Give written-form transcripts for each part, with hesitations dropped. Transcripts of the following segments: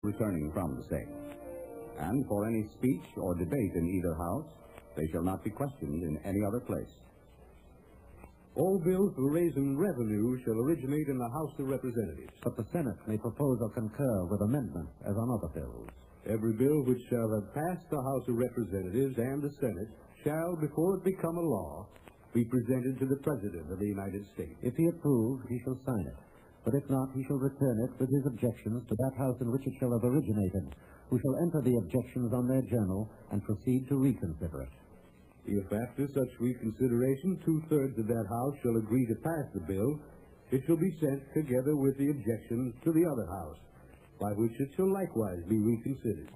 returning from the same. And for any speech or debate in either house, they shall not be questioned in any other place. All bills for raising revenue shall originate in the House of Representatives. But the Senate may propose or concur with amendment as on other bills. Every bill which shall have passed the House of Representatives and the Senate shall, before it become a law, be presented to the President of the United States. If he approve, he shall sign it. But if not, he shall return it with his objections to that House in which it shall have originated, who shall enter the objections on their journal and proceed to reconsider it. If after such reconsideration 2/3 of that House shall agree to pass the bill, it shall be sent together with the objections to the other House, by which it shall likewise be reconsidered.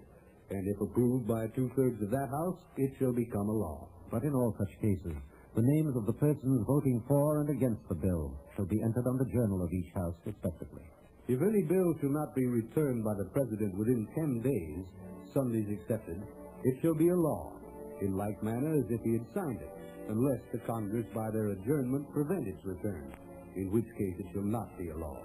And if approved by 2/3 of that House, it shall become a law. But in all such cases, the names of the persons voting for and against the bill shall be entered on the journal of each House respectively. If any bill shall not be returned by the President within 10 days, Sundays excepted, it shall be a law, in like manner as if he had signed it, unless the Congress by their adjournment prevent its return, in which case it shall not be a law.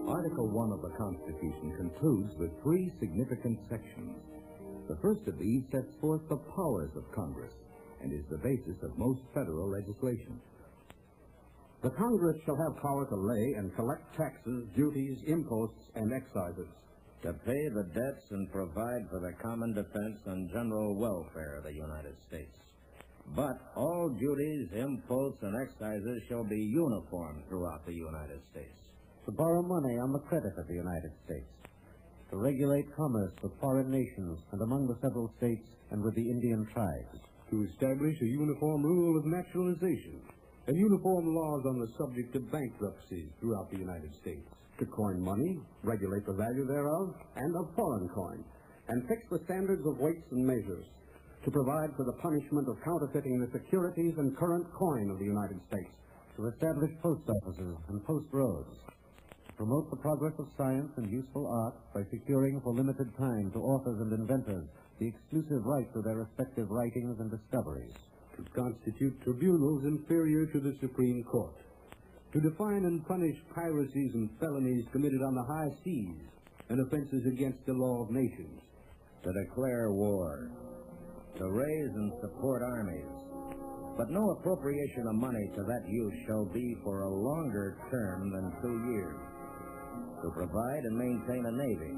Article 1 of the Constitution concludes with 3 significant sections. The first of these sets forth the powers of Congress and is the basis of most federal legislation. The Congress shall have power to lay and collect taxes, duties, imposts, and excises, to pay the debts and provide for the common defense and general welfare of the United States. But all duties, imposts, and excises shall be uniform throughout the United States. To borrow money on the credit of the United States. To regulate commerce with foreign nations and among the several states and with the Indian tribes. To establish a uniform rule of naturalization and uniform laws on the subject of bankruptcy throughout the United States. to coin money, regulate the value thereof, and of foreign coin, and fix the standards of weights and measures, to provide for the punishment of counterfeiting the securities and current coin of the United States, to establish post offices and post roads, to promote the progress of science and useful art by securing for limited time to authors and inventors the exclusive right to their respective writings and discoveries, to constitute tribunals inferior to the Supreme Court, to define and punish piracies and felonies committed on the high seas and offenses against the law of nations, to declare war, to raise and support armies, but no appropriation of money to that use shall be for a longer term than 2 years, to provide and maintain a navy,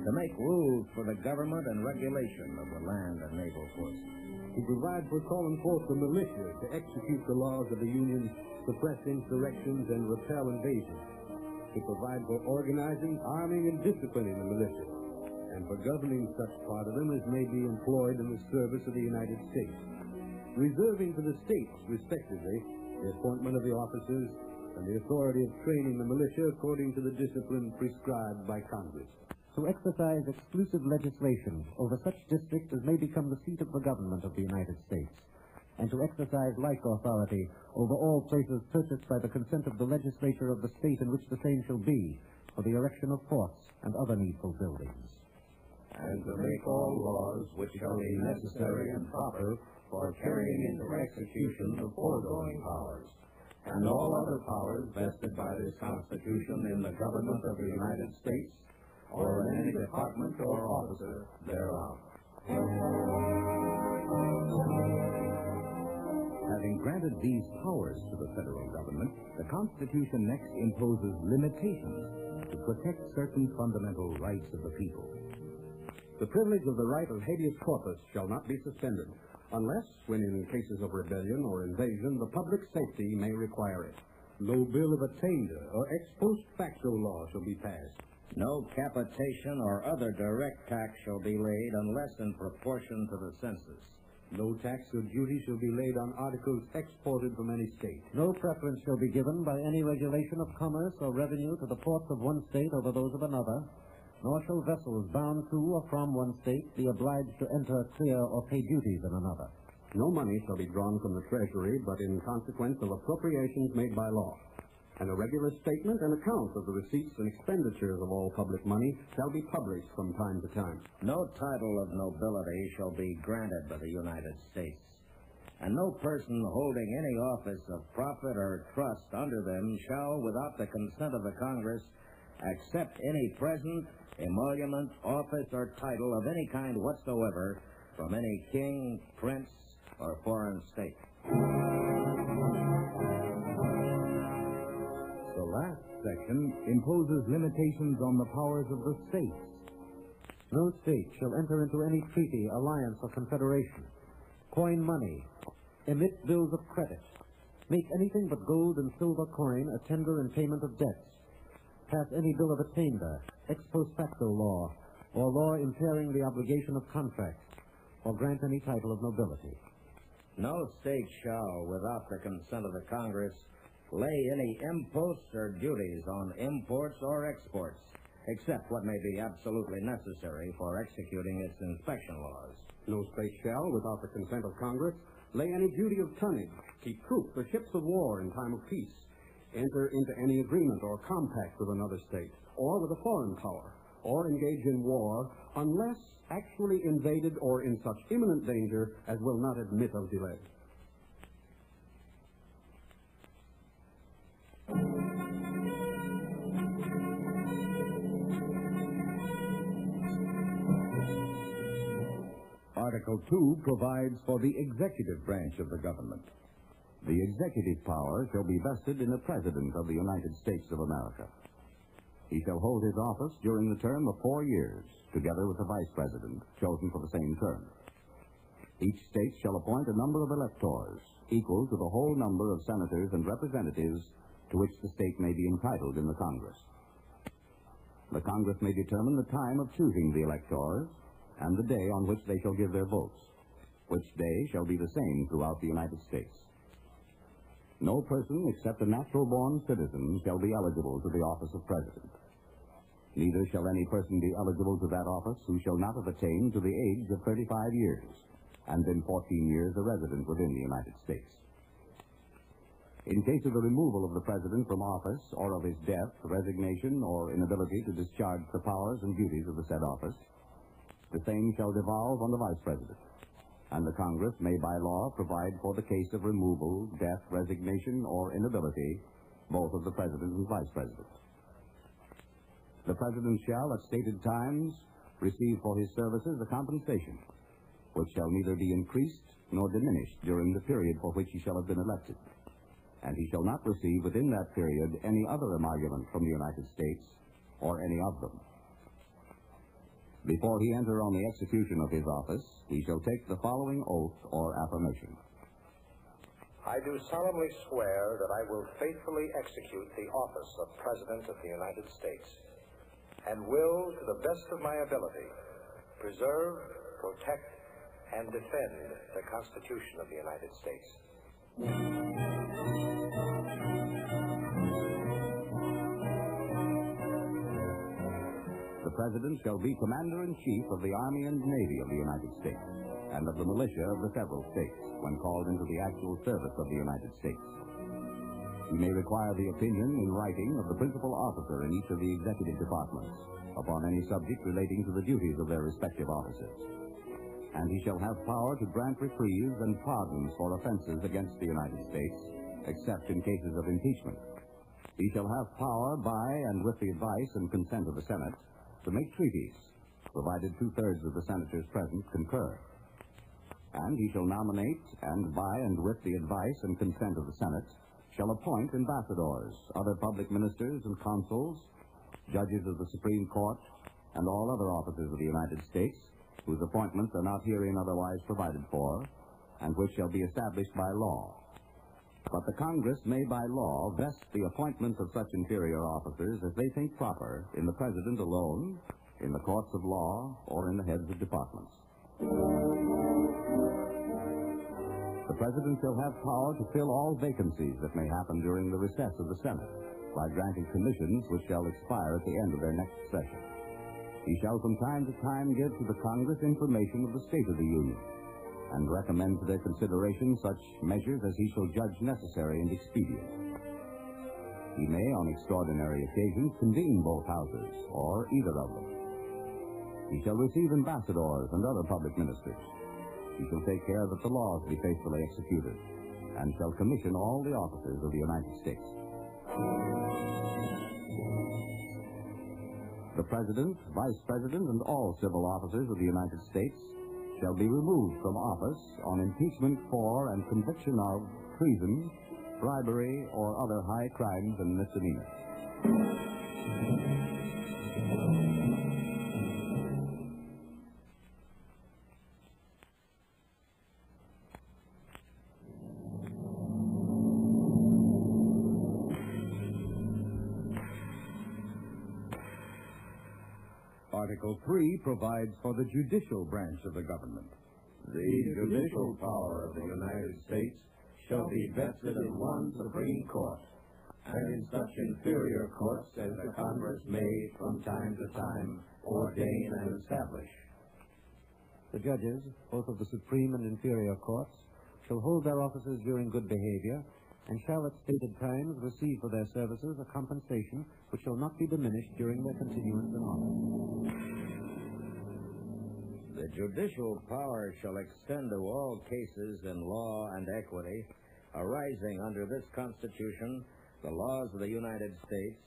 to make rules for the government and regulation of the land and naval forces, to provide for calling forth the militia to execute the laws of the Union, suppress insurrections, and repel invasions, to provide for organizing, arming, and disciplining the militia, and for governing such part of them as may be employed in the service of the United States, reserving to the states, respectively, the appointment of the officers and the authority of training the militia according to the discipline prescribed by Congress, to exercise exclusive legislation over such districts as may become the seat of the government of the United States, and to exercise like authority over all places purchased by the consent of the legislature of the state in which the same shall be, for the erection of forts and other needful buildings. and to make all laws which shall be necessary and proper for carrying into execution the foregoing powers, and all other powers vested by this Constitution in the government of the United States, or in any department or officer thereof. Having granted these powers to the federal government, the Constitution next imposes limitations to protect certain fundamental rights of the people. The privilege of the right of habeas corpus shall not be suspended, unless, when in cases of rebellion or invasion, the public safety may require it. no bill of attainder or ex post facto law shall be passed, no capitation or other direct tax shall be laid unless in proportion to the census. no tax or duty shall be laid on articles exported from any state, No preference shall be given by any regulation of commerce or revenue to the ports of one state over those of another, nor shall vessels bound to or from one state be obliged to enter, clear, or pay duties in another. No money shall be drawn from the Treasury but in consequence of appropriations made by law. And a regular statement and account of the receipts and expenditures of all public money shall be published from time to time. No title of nobility shall be granted by the United States. and no person holding any office of profit or trust under them shall, without the consent of the Congress, accept any present, emolument, office, or title of any kind whatsoever from any king, prince, or foreign state. The last section imposes limitations on the powers of the states. No state shall enter into any treaty, alliance, or confederation, coin money, emit bills of credit, make anything but gold and silver coin a tender in payment of debts, pass any bill of attainder, ex post facto law, or law impairing the obligation of contracts, or grant any title of nobility. No state shall, without the consent of the Congress, lay any imposts or duties on imports or exports, except what may be absolutely necessary for executing its inspection laws. No state shall, without the consent of Congress, lay any duty of tonnage, keep troops or ships of war in time of peace, enter into any agreement or compact with another state, or with a foreign power, or engage in war, unless actually invaded or in such imminent danger as will not admit of delay. Article 2 provides for the executive branch of the government. The executive power shall be vested in the President of the United States of America. He shall hold his office during the term of 4 years, together with the Vice President, chosen for the same term. Each state shall appoint a number of electors, equal to the whole number of senators and representatives to which the state may be entitled in the Congress. The Congress may determine the time of choosing the electors and the day on which they shall give their votes, which day shall be the same throughout the United States. No person except a natural-born citizen shall be eligible to the office of President. Neither shall any person be eligible to that office who shall not have attained to the age of 35 years and been 14 years a resident within the United States. In case of the removal of the President from office or of his death, resignation, or inability to discharge the powers and duties of the said office, the same shall devolve on the Vice President, and the Congress may by law provide for the case of removal, death, resignation, or inability, both of the President and Vice President. The President shall, at stated times, receive for his services a compensation, which shall neither be increased nor diminished during the period for which he shall have been elected, and he shall not receive within that period any other emolument from the United States or any of them. Before he enter on the execution of his office, he shall take the following oath or affirmation. I do solemnly swear that I will faithfully execute the office of President of the United States, and will, to the best of my ability, preserve, protect, and defend the Constitution of the United States. The President shall be Commander-in-Chief of the Army and Navy of the United States, and of the militia of the several states, when called into the actual service of the United States. He may require the opinion in writing of the principal officer in each of the executive departments upon any subject relating to the duties of their respective officers. And he shall have power to grant reprieves and pardons for offenses against the United States, except in cases of impeachment. He shall have power by and with the advice and consent of the Senate to make treaties, provided 2/3 of the senators present concur. And he shall nominate, and by and with the advice and consent of the Senate, shall appoint ambassadors, other public ministers and consuls, judges of the Supreme Court, and all other officers of the United States, whose appointments are not herein otherwise provided for, and which shall be established by law. But the Congress may by law vest the appointments of such inferior officers as they think proper in the President alone, in the courts of law, or in the heads of departments. The President shall have power to fill all vacancies that may happen during the recess of the Senate by granting commissions which shall expire at the end of their next session. He shall from time to time give to the Congress information of the state of the Union, and recommend to their consideration such measures as he shall judge necessary and expedient. He may, on extraordinary occasions, convene both houses, or either of them. He shall receive ambassadors and other public ministers. He shall take care that the laws be faithfully executed, and shall commission all the officers of the United States. The President, Vice President, and all civil officers of the United States shall be removed from office on impeachment for and conviction of treason, bribery, or other high crimes and misdemeanors. Article 3 provides for the judicial branch of the government. The judicial power of the United States shall be vested in one Supreme Court, and in such inferior courts as the Congress may, from time to time, ordain and establish. The judges, both of the Supreme and Inferior Courts, shall hold their offices during good behavior, and shall at stated times receive for their services a compensation which shall not be diminished during their continuance in office. The judicial power shall extend to all cases in law and equity arising under this Constitution, the laws of the United States,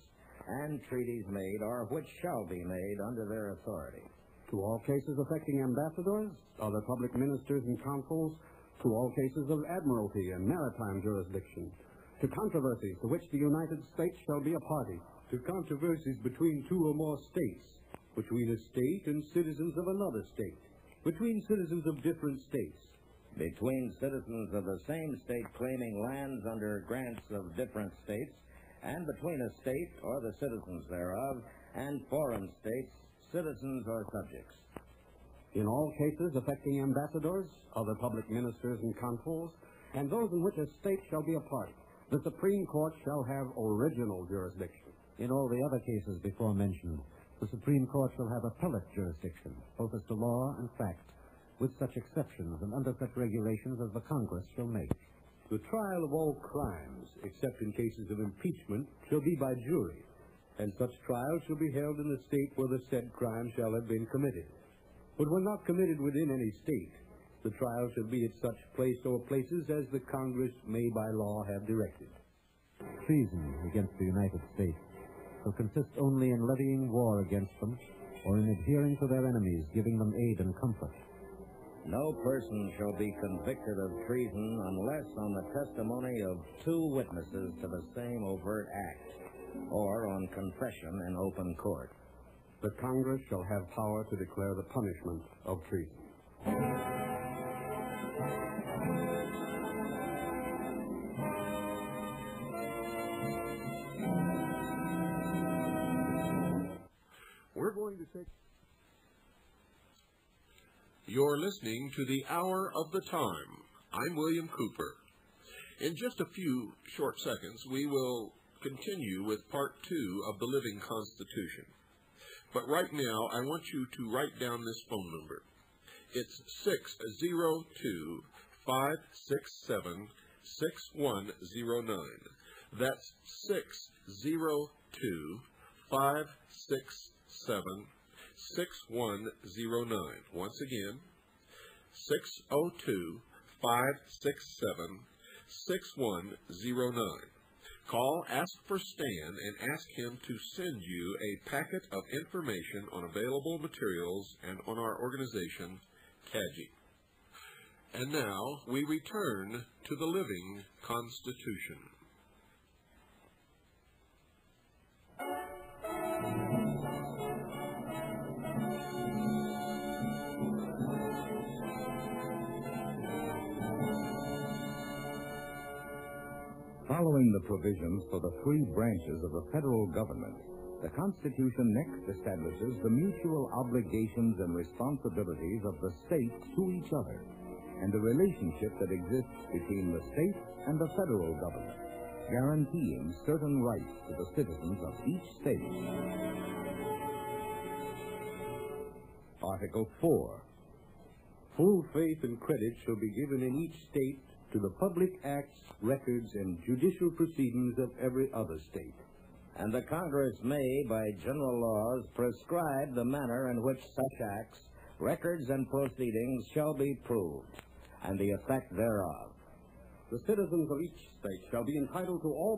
and treaties made or which shall be made under their authority. To all cases affecting ambassadors, other public ministers and consuls, to all cases of admiralty and maritime jurisdiction, to controversies to which the United States shall be a party, to controversies between two or more states, between a state and citizens of another state, between citizens of different states, Between citizens of the same state claiming lands under grants of different states, and between a state or the citizens thereof and foreign states, citizens or subjects. in all cases affecting ambassadors, other public ministers and consuls, and those in which a state shall be a party, the Supreme Court shall have original jurisdiction. In all the other cases before mentioned, the Supreme Court shall have appellate jurisdiction, both as to law and fact, with such exceptions and under such regulations as the Congress shall make. The trial of all crimes, except in cases of impeachment, shall be by jury, and such trial shall be held in the state where the said crime shall have been committed. But when not committed within any state, the trial shall be at such place or places as the Congress may by law have directed. Treason against the United States shall consist only in levying war against them or in adhering to their enemies, giving them aid and comfort. No person shall be convicted of treason unless on the testimony of 2 witnesses to the same overt act, or on confession in open court. The Congress shall have power to declare the punishment of treason. We're going to take... You're listening to the Hour of the Time. I'm William Cooper. In just a few short seconds, we will continue with Part 2 of the Living Constitution. But right now, I want you to write down this phone number. It's 602-567-6109. That's 602-567-6109. Once again, 602-567-6109. Call, ask for Stan, and ask him to send you a packet of information on available materials and on our organization, CAGI. And now we return to the Living Constitution. Following the provisions for the 3 branches of the federal government, the Constitution next establishes the mutual obligations and responsibilities of the states to each other, and the relationship that exists between the states and the federal government, guaranteeing certain rights to the citizens of each state. Article 4. Full faith and credit shall be given in each state to the public acts, records, and judicial proceedings of every other state. And the Congress may, by general laws, prescribe the manner in which such acts, records and proceedings shall be proved, and the effect thereof. The citizens of each state shall be entitled to all